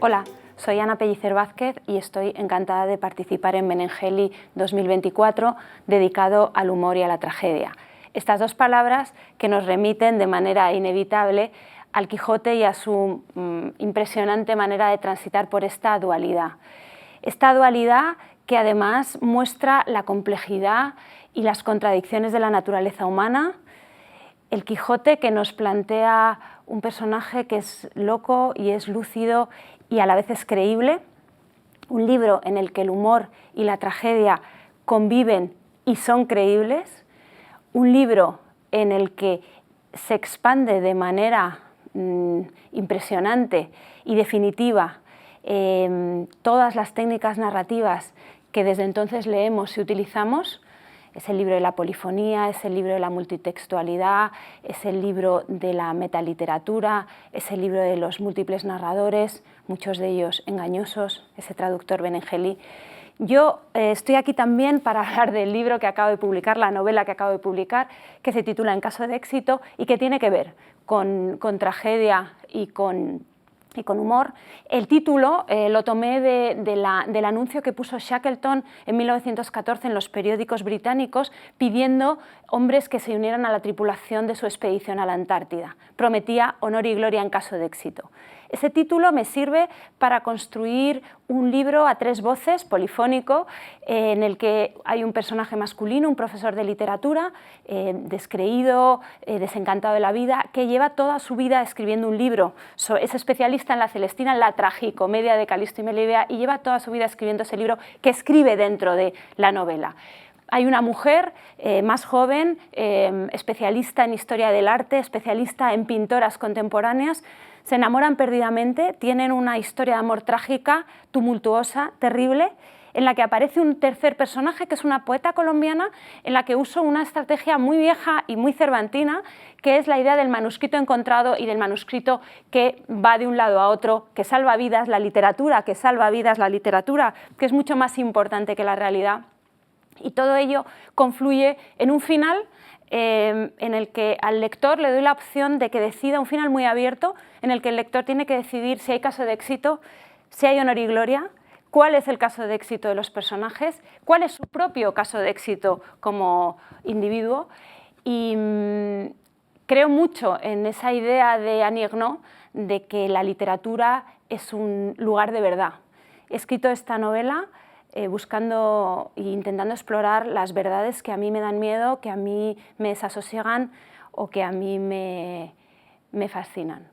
Hola, soy Ana Pellicer Vázquez y estoy encantada de participar en Benengeli 2024 dedicado al humor y a la tragedia. Estas dos palabras que nos remiten de manera inevitable al Quijote y a su impresionante manera de transitar por esta dualidad. Esta dualidad que además muestra la complejidad y las contradicciones de la naturaleza humana. El Quijote, que nos plantea un personaje que es loco y es lúcido y a la vez es creíble. Un libro en el que el humor y la tragedia conviven y son creíbles. Un libro en el que se expande de manera impresionante y definitiva todas las técnicas narrativas que desde entonces leemos y utilizamos. Es el libro de la polifonía, es el libro de la multitextualidad, es el libro de la metaliteratura, es el libro de los múltiples narradores, muchos de ellos engañosos, ese traductor Benengeli. Yo estoy aquí también para hablar del libro que acabo de publicar, la novela que acabo de publicar, que se titula En caso de éxito y que tiene que ver con tragedia y con humor. El título lo tomé del anuncio que puso Shackleton en 1914 en los periódicos británicos pidiendo hombres que se unieran a la tripulación de su expedición a la Antártida. Prometía honor y gloria en caso de éxito. Ese título me sirve para construir un libro a tres voces, polifónico, en el que hay un personaje masculino, un profesor de literatura, descreído, desencantado de la vida, que lleva toda su vida escribiendo un libro. Es especialista en la Celestina, en la tragicomedia de Calisto y Melibea, y lleva toda su vida escribiendo ese libro que escribe dentro de la novela. Hay una mujer más joven, especialista en historia del arte, especialista en pintoras contemporáneas. Se enamoran perdidamente, tienen una historia de amor trágica, tumultuosa, terrible, en la que aparece un tercer personaje, que es una poeta colombiana, en la que uso una estrategia muy vieja y muy cervantina, que es la idea del manuscrito encontrado y del manuscrito que va de un lado a otro, que salva vidas, la literatura que salva vidas, la literatura que es mucho más importante que la realidad. Y todo ello confluye en un final en el que al lector le doy la opción de que decida, un final muy abierto, en el que el lector tiene que decidir si hay caso de éxito, si hay honor y gloria, cuál es el caso de éxito de los personajes, cuál es su propio caso de éxito como individuo. Y creo mucho en esa idea de Annie Ernaux de que la literatura es un lugar de verdad. He escrito esta novela buscando e intentando explorar las verdades que a mí me dan miedo, que a mí me desasosiegan o que a mí me fascinan.